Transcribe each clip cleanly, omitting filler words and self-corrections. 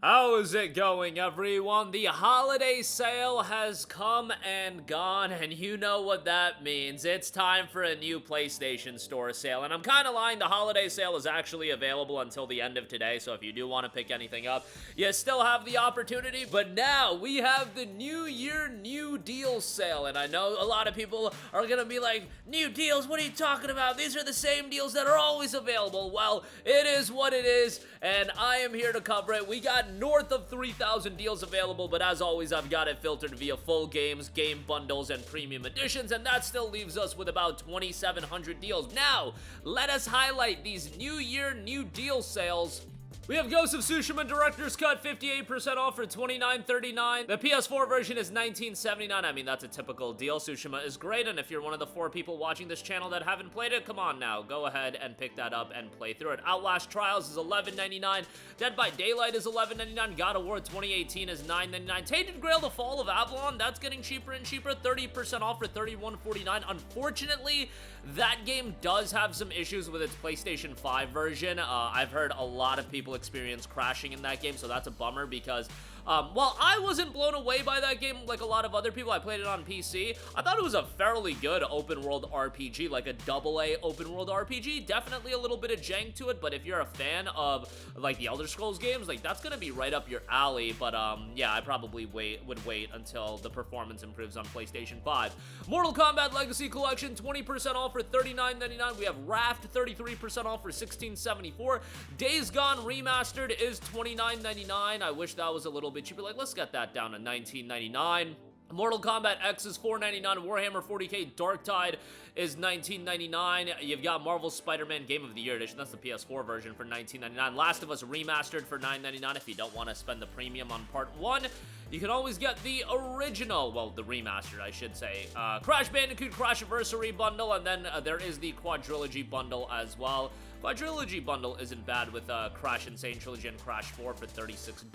How is it going, everyone? The holiday sale has come and gone, and you know what that means. It's time for a new PlayStation Store sale, and I'm kind of lying. The holiday sale is actually available until the end of today, so if you do want to pick anything up, you still have the opportunity. But now we have the New Year New Deal sale, and I know a lot of people are going to be like, new deals? What are you talking about? These are the same deals that are always available. Well, it is what it is, and I am here to cover it. We got north of 3,000 deals available, but as always, I've got it filtered via full games, game bundles, and premium editions, and that still leaves us with about 2,700 deals. Now, let us highlight these New Year New Deal sales. We have Ghost of Tsushima Director's Cut, 58% off for $29.39. The PS4 version is $19.79. I mean, that's a typical deal. Tsushima is great, and if you're one of the 4 people watching this channel that haven't played it, come on now. Go ahead and pick that up and play through it. Outlast Trials is $11.99. Dead by Daylight is $11.99. God of War 2018 is $9.99. Tainted Grail: The Fall of Avalon, that's getting cheaper and cheaper. 30% off for $31.49. Unfortunately, that game does have some issues with its PlayStation 5 version. I've heard a lot of people experience crashing in that game, so that's a bummer because while I wasn't blown away by that game like a lot of other people, I played it on PC, I thought it was a fairly good open world RPG, like a AA open world RPG. Definitely a little bit of jank to it, but if you're a fan of like the Elder Scrolls games, like that's gonna be right up your alley. But yeah, I probably would wait until the performance improves on PlayStation 5. Mortal Kombat Legacy Collection, 20% off for $39.99. We have Raft, 33% off for $16.74. Days Gone Remastered is $29.99. I wish that was a little bit cheaper. Like, let's get that down to $19.99. Mortal Kombat X is $4.99. Warhammer 40k Dark Tide is $19.99. You've got Marvel Spider-Man Game of the Year Edition. That's the PS4 version for $19.99. Last of Us Remastered for $9.99. If you don't want to spend the premium on Part 1, you can always get the original, well, the remastered, I should say. Crash Bandicoot Crashiversary Bundle, and then there is the Quadrilogy Bundle as well. Quadrilogy Bundle isn't bad with Crash Insane Trilogy and Crash 4 for $36.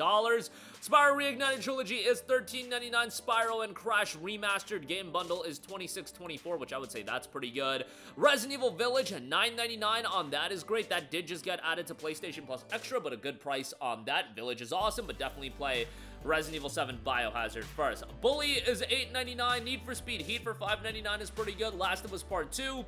Spyro Reignited Trilogy is $13.99. Spyro and Crash Remastered Game Bundle is $26.24, which I would say that's pretty good. Resident Evil Village, $9.99 on that is great. That did just get added to PlayStation Plus Extra, but a good price on that. Village is awesome, but definitely play Resident Evil 7 Biohazard first. Bully is $8.99. Need for Speed Heat for $5.99 is pretty good. Last of Us Part 2,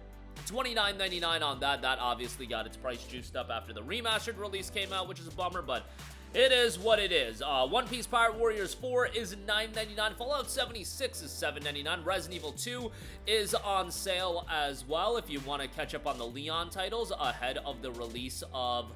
$29.99 on that. That obviously got its price juiced up after the remastered release came out, which is a bummer, but it is what it is. One Piece Pirate Warriors 4 is $9.99. Fallout 76 is $7.99. Resident Evil 2 is on sale as well if you want to catch up on the Leon titles ahead of the release of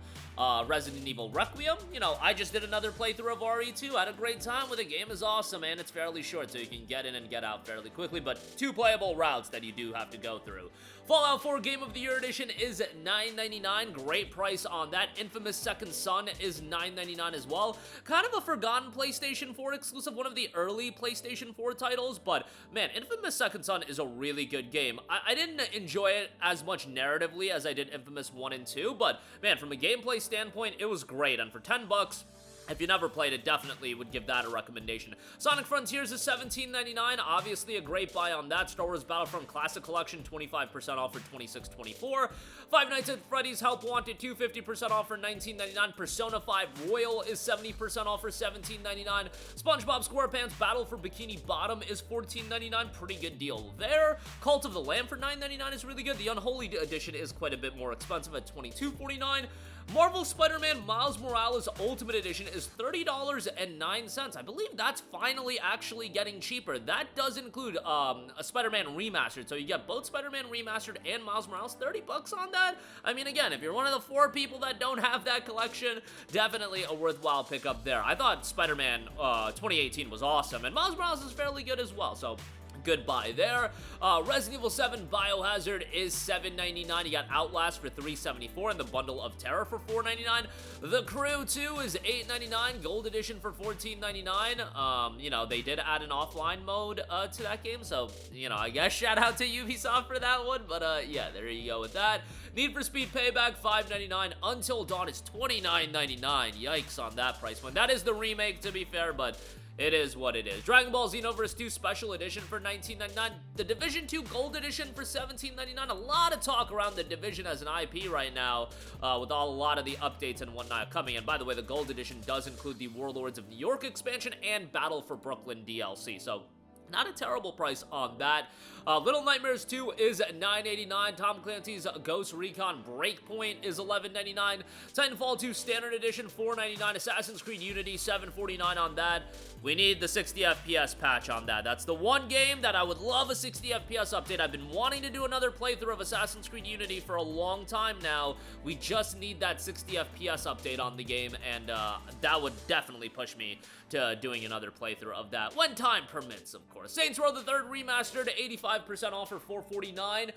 Resident Evil Requiem. You know, I just did another playthrough of RE2. Had a great time with it. The game is awesome, and it's fairly short, so you can get in and get out fairly quickly, but 2 playable routes that you do have to go through. Fallout 4 Game of the Year Edition is $9.99. Great price on that. Infamous Second Son is $9.99 as well. Kind of a forgotten PlayStation 4 exclusive, one of the early PlayStation 4 titles, but man, Infamous Second Son is a really good game. I didn't enjoy it as much narratively as I did Infamous 1 and 2, but man, from a gameplay standpoint, it was great, and for $10, if you never played it, definitely would give that a recommendation. Sonic Frontiers is $17.99. Obviously a great buy on that. Star Wars Battlefront Classic Collection, 25% off for $26.24. Five Nights at Freddy's Help Wanted 2, 50% off for $19.99. Persona 5 Royal is 70% off for $17.99. SpongeBob SquarePants Battle for Bikini Bottom is $14.99. Pretty good deal there. Cult of the Lamb for $9.99 is really good. The Unholy Edition is quite a bit more expensive at $22.49. Marvel Spider-Man Miles Morales Ultimate Edition is $30.09. I believe that's finally actually getting cheaper. That does include a Spider-Man Remastered, so you get both Spider-Man Remastered and Miles Morales. $30 on that? I mean, again, if you're one of the 4 people that don't have that collection, definitely a worthwhile pickup there. I thought Spider-Man 2018 was awesome, and Miles Morales is fairly good as well, so good buy there. Resident Evil 7 Biohazard is $7.99. You got Outlast for $3.74 and the Bundle of Terror for $4.99. The Crew 2 is $8.99. Gold Edition for $14.99. You know, they did add an offline mode to that game, so, you know, I guess shout out to Ubisoft for that one, but yeah, there you go with that. Need for Speed Payback, $5.99. Until Dawn is $29.99. Yikes on that price point. That is the remake, to be fair, but it is what it is. Dragon Ball Xenoverse 2 Special Edition for $19.99. The Division 2 Gold Edition for $17.99. A lot of talk around the Division as an IP right now, with a lot of the updates and whatnot coming. And by the way, the Gold Edition does include the Warlords of New York expansion and Battle for Brooklyn DLC. So not a terrible price on that. Little Nightmares 2 is $9.89. Tom Clancy's Ghost Recon Breakpoint is $11.99. Titanfall 2 Standard Edition $4.99. Assassin's Creed Unity $7.49 on that. We need the 60 FPS patch on that. That's the one game that I would love a 60 FPS update. I've been wanting to do another playthrough of Assassin's Creed Unity for a long time now. We just need that 60 FPS update on the game, and that would definitely push me to doing another playthrough of that when time permits, of course. Saints Row the Third Remastered, 85% off for $449.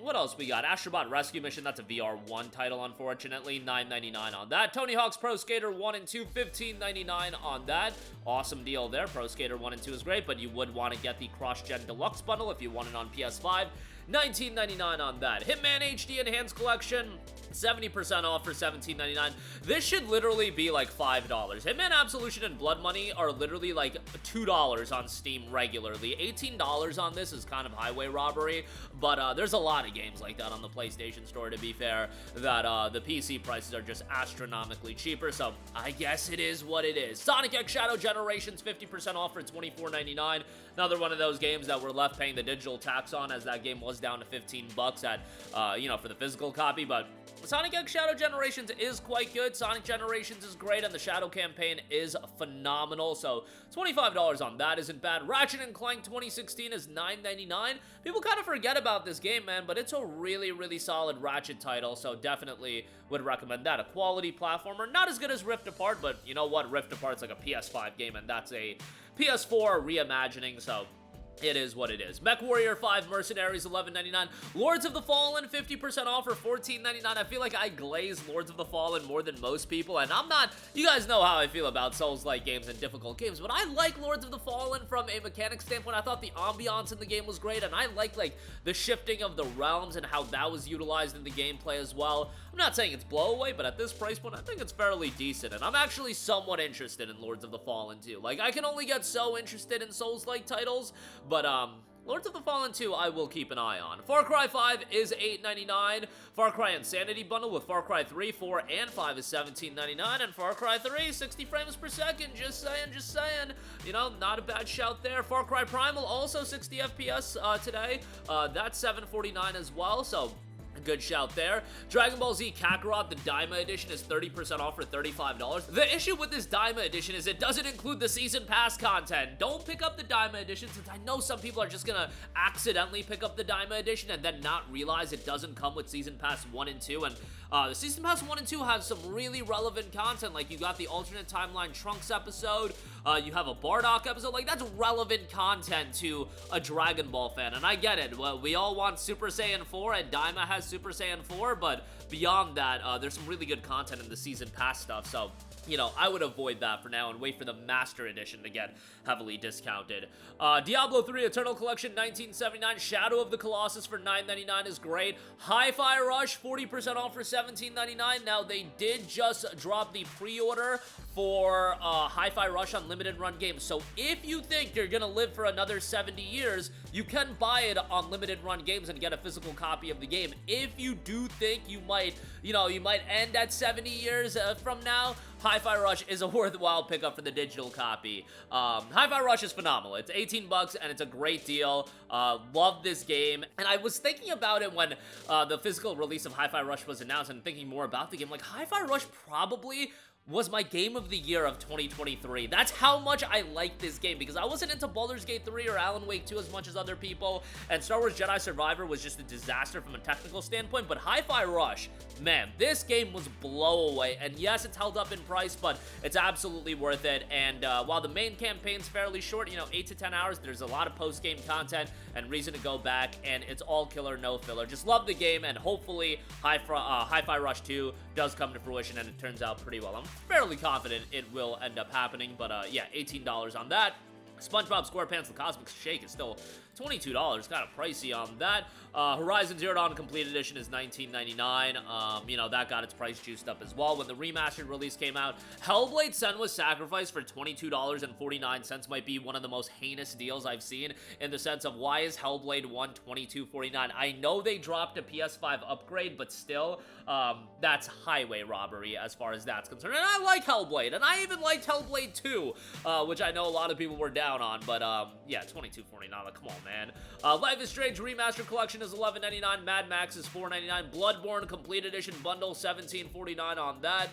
What else we got? Astrobot Rescue Mission, that's a VR1 title, unfortunately, $9.99 on that. Tony Hawk's Pro Skater 1 and 2, $15.99 on that. Awesome deal there. Pro Skater 1 and 2 is great, but you would want to get the Cross-Gen Deluxe bundle if you want it on PS5. $19.99 on that. Hitman HD Enhanced Collection, 70% off for $17.99. This should literally be like $5. Hitman Absolution and Blood Money are literally like $2 on Steam regularly. $18 on this is kind of highway robbery, but there's a lot of games like that on the PlayStation Store, to be fair, that the PC prices are just astronomically cheaper, so I guess it is what it is. Sonic X Shadow Generations, 50% off for $24.99. Another one of those games that we're left paying the digital tax on, as that game was down to 15 bucks at, for the physical copy, but Sonic X Shadow Generations is quite good. Sonic Generations is great, and the Shadow campaign is phenomenal, so $25 on that isn't bad. Ratchet & Clank 2016 is $9.99. People kind of forget about this game, man, but it's a really, really solid Ratchet title, so definitely would recommend that. A quality platformer, not as good as Rift Apart, but you know what? Rift Apart's like a PS5 game, and that's a PS4 reimagining, so it is what it is. MechWarrior 5 Mercenaries, $11.99. Lords of the Fallen, 50% off for $14.99. I feel like I glaze Lords of the Fallen more than most people, and I'm not, you guys know how I feel about Souls-like games and difficult games, but I like Lords of the Fallen from a mechanics standpoint. I thought the ambiance in the game was great, and I like the shifting of the realms and how that was utilized in the gameplay as well. I'm not saying it's blow away, but at this price point, I think it's fairly decent, and I'm actually somewhat interested in Lords of the Fallen too. Like, I can only get so interested in Souls-like titles, but Lords of the Fallen 2, I will keep an eye on. Far Cry 5 is $8.99. Far Cry Insanity Bundle with Far Cry 3, 4, and 5 is $17.99. And Far Cry 3, 60 frames per second. Just saying. You know, not a bad shout there. Far Cry Primal, also 60 FPS today. That's $7.49 as well, so a good shout there. Dragon Ball Z Kakarot, the Daima Edition, is 30% off for $35. The issue with this Daima Edition is it doesn't include the Season Pass content. Don't pick up the Daima Edition, since I know some people are just gonna accidentally pick up the Daima Edition and then not realize it doesn't come with Season Pass 1 and 2, and the Season Pass 1 and 2 have some really relevant content, like you got the alternate timeline Trunks episode, you have a Bardock episode, like that's relevant content to a Dragon Ball fan, and I get it. Well, we all want Super Saiyan 4, and Daima has Super Saiyan 4, but beyond that, there's some really good content in the Season Pass stuff, so you know, I would avoid that for now and wait for the Master Edition to get heavily discounted. Diablo 3 Eternal Collection, $19.79. Shadow of the Colossus for $9.99 is great. Hi-Fi Rush, 40% off for $17.99. Now, they did just drop the pre-order for Hi-Fi Rush on limited run games. So if you think you're gonna live for another 70 years, you can buy it on limited run games and get a physical copy of the game. If you do think you might, you might end at 70 years from now, Hi-Fi Rush is a worthwhile pickup for the digital copy. Hi-Fi Rush is phenomenal. It's 18 bucks and it's a great deal. Love this game. And I was thinking about it when the physical release of Hi-Fi Rush was announced and thinking more about the game. Like, Hi-Fi Rush probably was my game of the year of 2023. That's how much I like this game, because I wasn't into Baldur's Gate 3 or Alan Wake 2 as much as other people, and Star Wars Jedi Survivor was just a disaster from a technical standpoint, but Hi-Fi Rush, man, this game was blow away, and yes, it's held up in price, but it's absolutely worth it, and while the main campaign's fairly short, 8 to 10 hours, there's a lot of post-game content and reason to go back, and it's all killer, no filler. Just love the game, and hopefully Hi-Fi Rush 2 does come to fruition, and it turns out pretty well. I'm fairly confident it will end up happening, but yeah, $18 on that. SpongeBob SquarePants The Cosmic Shake is still $22, kind of pricey on that. Horizon Zero Dawn Complete Edition is $19.99. You know, that got its price juiced up as well when the remastered release came out. Hellblade: Senua's Sacrifice for $22.49 might be one of the most heinous deals I've seen, in the sense of, why is Hellblade 1 $22.49? I know they dropped a PS5 upgrade, but still, that's highway robbery as far as that's concerned. And I like Hellblade, and I even liked Hellblade 2, which I know a lot of people were down on, but yeah, $22.49, like, come on, man. Life is Strange Remastered Collection is $11.99, Mad Max is $4.99, Bloodborne Complete Edition Bundle $17.49 on that,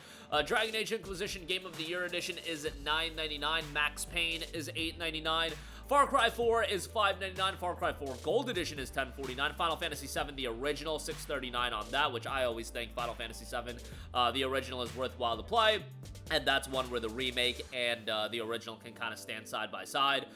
Dragon Age Inquisition Game of the Year Edition is at $9.99, Max Payne is $8.99, Far Cry 4 is $5.99, Far Cry 4 Gold Edition is $10.49, Final Fantasy VII, the original, $6.39 on that, which I always think Final Fantasy VII, the original, is worthwhile to play, and that's one where the remake and the original can kind of stand side by side.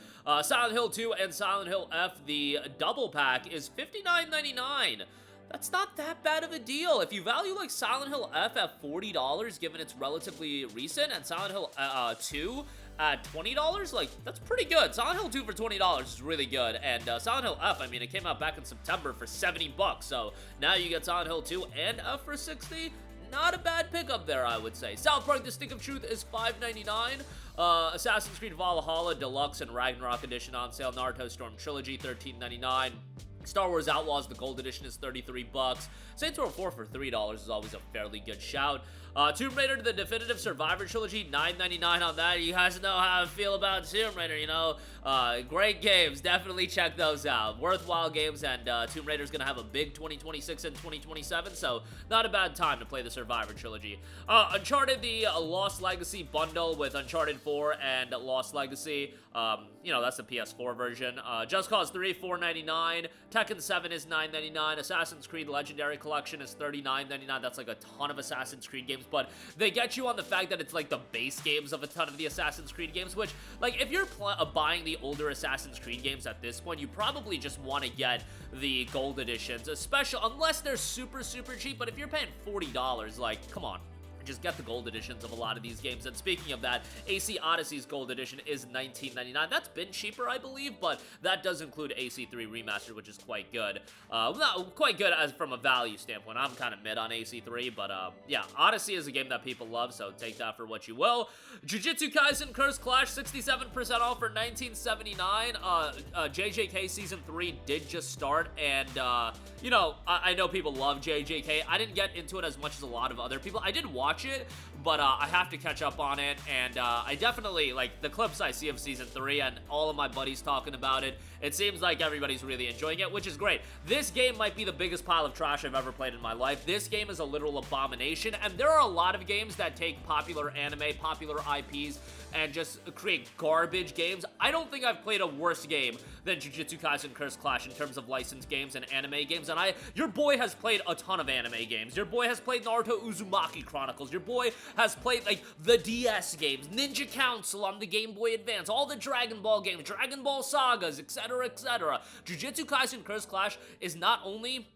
Silent Hill 2 and Silent Hill F, the double pack, is $59.99. That's not that bad of a deal. If you value, like, Silent Hill F at $40, given it's relatively recent, and Silent Hill 2 at $20, like, that's pretty good. Silent Hill 2 for $20 is really good, and Silent Hill F, I mean, it came out back in September for $70 bucks, so now you get Silent Hill 2 and F for $60. Not a bad pickup there, I would say. South Park: The Stick of Truth is $5.99. Assassin's Creed Valhalla Deluxe and Ragnarok Edition on sale. Naruto Storm Trilogy, $13.99. Star Wars Outlaws, the Gold Edition, is $33 bucks. Saints Row 4 for $3 is always a fairly good shout. Tomb Raider, the Definitive Survivor Trilogy, $9.99 on that. You guys know how I feel about Tomb Raider, you know. Great games. Definitely check those out. Worthwhile games, and Tomb Raider's going to have a big 2026 and 2027, so not a bad time to play the Survivor Trilogy. Uncharted, the Lost Legacy bundle with Uncharted 4 and Lost Legacy. You know, that's the PS4 version. Just Cause 3, $4.99. Tekken 7 is $9.99. Assassin's Creed Legendary Collection is $39.99. That's like a ton of Assassin's Creed games, but they get you on the fact that it's like the base games of a ton of the Assassin's Creed games, which, like, if you're buying the older Assassin's Creed games at this point, you probably just want to get the gold editions, especially unless they're super cheap. But if you're paying $40, like, come on, just get the gold editions of a lot of these games. And speaking of that, AC Odyssey's gold edition is $19.99. That's been cheaper, I believe, but that does include AC3 Remastered, which is quite good. Not quite good as from a value standpoint. I'm kind of mid on AC3, but yeah, Odyssey is a game that people love, so take that for what you will. Jujutsu Kaisen Curse Clash, 67% off for $19.79. JJK Season 3 did just start, and you know, I know people love JJK. I didn't get into it as much as a lot of other people. I did watch it, but I have to catch up on it, and I definitely, like, the clips I see of Season 3 and all of my buddies talking about it, it seems like everybody's really enjoying it, which is great. This game might be the biggest pile of trash I've ever played in my life. This game is a literal abomination, and there are a lot of games that take popular anime, popular IPs, and just create garbage games. I don't think I've played a worse game than Jujutsu Kaisen Curse Clash in terms of licensed games and anime games, and your boy has played a ton of anime games. Your boy has played Naruto Uzumaki Chronicles. Your boy has played, like, the DS games, Ninja Council on the Game Boy Advance, all the Dragon Ball games, Dragon Ball Sagas, etc., etc. Jujutsu Kaisen Curse Clash is not only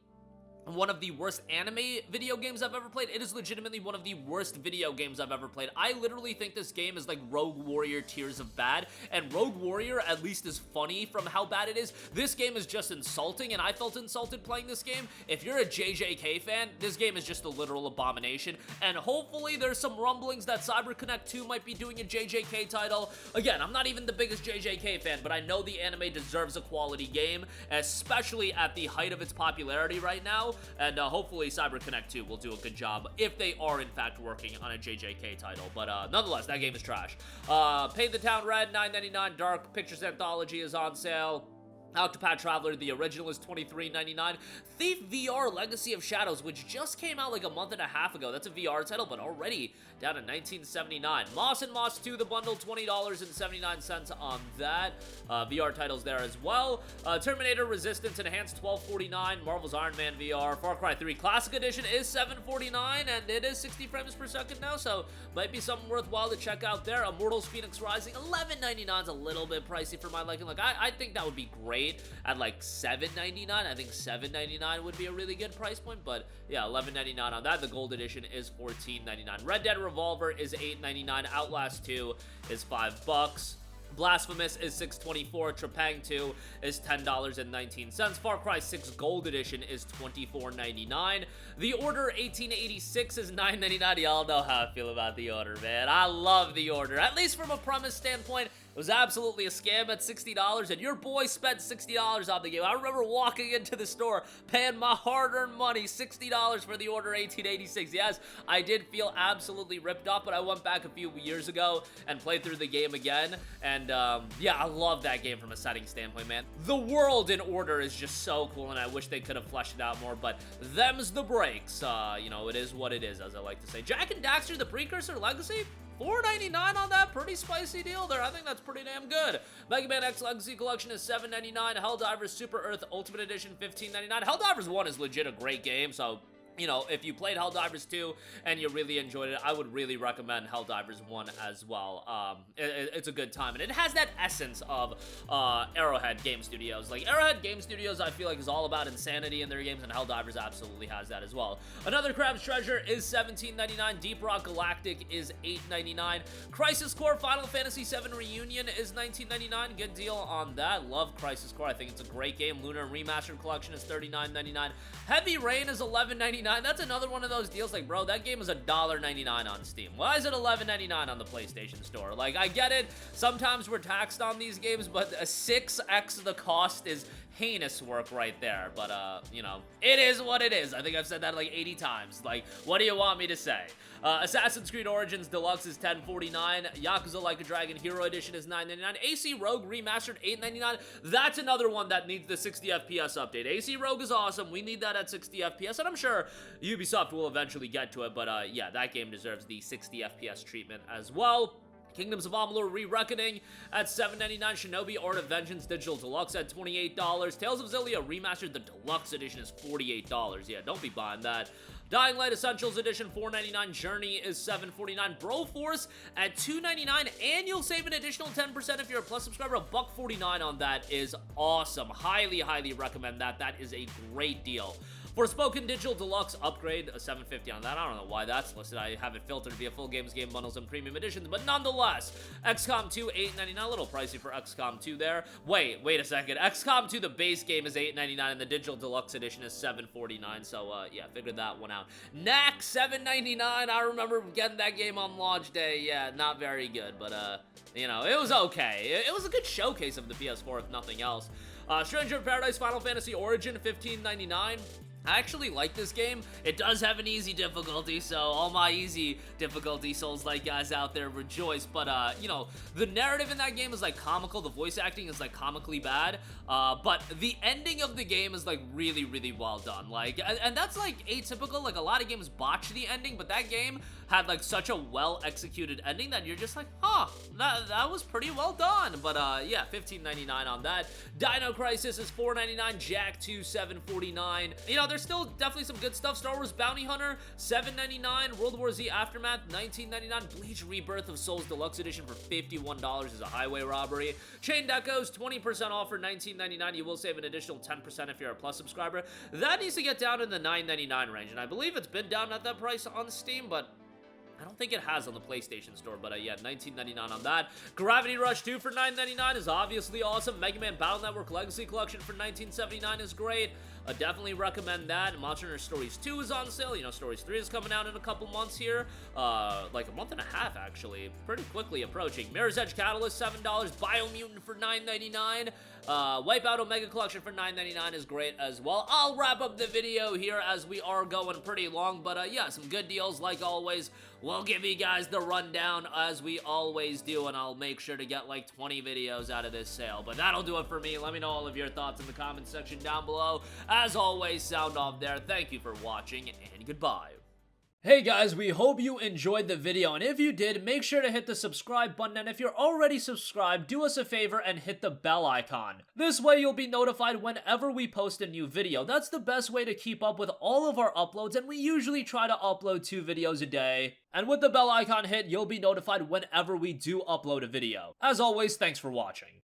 one of the worst anime video games I've ever played, it is legitimately one of the worst video games I've ever played. I literally think this game is like Rogue Warrior tiers of bad, and Rogue Warrior at least is funny from how bad it is. This game is just insulting, and I felt insulted playing this game. If you're a JJK fan, this game is just a literal abomination, and hopefully there's some rumblings that CyberConnect 2 might be doing a JJK title. Again, I'm not even the biggest JJK fan, but I know the anime deserves a quality game, especially at the height of its popularity right now. And hopefully CyberConnect 2 will do a good job if they are in fact working on a JJK title. But nonetheless, that game is trash. Paint the Town Red, $9.99. Dark Pictures Anthology is on sale. Octopath Traveler, the original, is $23.99. Thief VR Legacy of Shadows, which just came out like a month and a half ago. That's a VR title, but already down to $19.79. Moss and Moss 2, the bundle, $20.79 on that. VR titles there as well. Terminator Resistance Enhanced, $12.49. Marvel's Iron Man VR. Far Cry 3 Classic Edition is $7.49, and it is 60 frames per second now, so might be something worthwhile to check out there. Immortals Phoenix Rising, $11.99 is a little bit pricey for my liking. Like, I think that would be great at like $7.99. I think $7.99 would be a really good price point, but yeah, $11.99 on that. The gold edition is $14.99. Red Dead Revolver is $8.99. Outlast 2 is $5. Blasphemous is $6.24, Trepang 2 is $10.19, Far Cry 6 Gold Edition is $24.99, The Order 1886 is $9.99. Y'all know how I feel about The Order, man. I love The Order, at least from a premise standpoint. It was absolutely a scam at $60, and your boy spent $60 on the game. I remember walking into the store, paying my hard-earned money, $60 for The Order 1886. Yes, I did feel absolutely ripped off, but I went back a few years ago and played through the game again, and yeah, I love that game from a setting standpoint, man. The world in Order is just so cool, and I wish they could have fleshed it out more, but them's the breaks. You know, it is what it is, as I like to say. Jak and Daxter, the Precursor Legacy? $4.99 on that, pretty spicy deal there. I think that's pretty damn good. Mega Man X Legacy Collection is $7.99. Helldivers Super Earth Ultimate Edition $15.99. Helldivers 1 is legit a great game, so you know, if you played Helldivers 2 and you really enjoyed it, I would really recommend Helldivers 1 as well. It's a good time, and it has that essence of Arrowhead Game Studios. Like, Arrowhead Game Studios, I feel like, is all about insanity in their games, and Helldivers absolutely has that as well. Another Crab's Treasure is $17.99. Deep Rock Galactic is $8.99. Crisis Core Final Fantasy VII Reunion is $19.99. Good deal on that. Love Crisis Core. I think it's a great game. Lunar Remastered Collection is $39.99. Heavy Rain is $11.99. That's another one of those deals, like, bro, that game is $1.99 on Steam. Why is it $11.99 on the PlayStation Store? Like, I get it, sometimes we're taxed on these games, but a 6x the cost is heinous work right there. But, you know, it is what it is. I think I've said that like 80 times. Like, what do you want me to say? Assassin's Creed Origins Deluxe is $10.49. Yakuza Like a Dragon Hero Edition is $9.99. AC Rogue Remastered $8.99. That's another one that needs the 60 FPS update. AC Rogue is awesome. We need that at 60 FPS, and I'm sure Ubisoft will eventually get to it, but yeah, that game deserves the 60 FPS treatment as well. Kingdoms of Amalur Re-Reckoning at $7.99. Shinobi Art of Vengeance Digital Deluxe at $28. Tales of Xillia Remastered, the Deluxe Edition is $48. Yeah, don't be buying that. Dying Light Essentials Edition $4.99. Journey is $7.49. Broforce at $2.99, and you'll save an additional 10% if you're a Plus subscriber. $1.49 on that is awesome. Highly, highly recommend that. That is a great deal. Forspoken Digital Deluxe Upgrade, a $7.50 on that. I don't know why that's listed. I have it filtered via full games, game bundles, and premium editions, but nonetheless, XCOM 2, $8.99. A little pricey for XCOM 2 there. Wait a second. XCOM 2, the base game, is $8.99, and the Digital Deluxe Edition is $7.49, so, yeah, figured that one out. Knack, $7.99. I remember getting that game on launch day. Yeah, not very good, but, you know, it was okay. It was a good showcase of the PS4, if nothing else. Stranger of Paradise Final Fantasy Origin, $15.99. I actually like this game. It does have an easy difficulty, so all my easy difficulty Souls-like guys out there rejoice, but, you know, the narrative in that game is, like, comical. The voice acting is, like, comically bad, but the ending of the game is, like, really, really well done. Like, and that's, like, atypical. Like, a lot of games botch the ending, but that game had, like, such a well-executed ending that you're just like, huh, that was pretty well done. But, yeah, $15.99 on that. Dino Crisis is $4.99. Jak 2, $7.49. You know, there's still definitely some good stuff. Star Wars Bounty Hunter, $7.99. World War Z Aftermath, $19.99. Bleach Rebirth of Souls Deluxe Edition for $51 is a highway robbery. Chained Echoes, 20% off for $19.99. You will save an additional 10% if you're a Plus subscriber. That needs to get down in the $9.99 range, and I believe it's been down at that price on Steam, but I don't think it has on the PlayStation Store, but yeah, $19.99 on that. Gravity Rush 2 for $9.99 is obviously awesome. Mega Man Battle Network Legacy Collection for $19.79 is great. Definitely recommend that. Monster Hunter Stories 2 is on sale. You know, Stories 3 is coming out in a couple months here. Like a month and a half, actually. Pretty quickly approaching. Mirror's Edge Catalyst, $7. Biomutant for $9.99. Wipeout Omega Collection for $9.99 is great as well. I'll wrap up the video here as we are going pretty long, but yeah, some good deals like always. We'll give you guys the rundown as we always do, and I'll make sure to get like 20 videos out of this sale. But that'll do it for me. Let me know all of your thoughts in the comment section down below. As always, sound off there. Thank you for watching, and goodbye. Hey guys, we hope you enjoyed the video, and if you did, make sure to hit the subscribe button, and if you're already subscribed, do us a favor and hit the bell icon. This way you'll be notified whenever we post a new video. That's the best way to keep up with all of our uploads, and we usually try to upload 2 videos a day. And with the bell icon hit, you'll be notified whenever we do upload a video. As always, thanks for watching.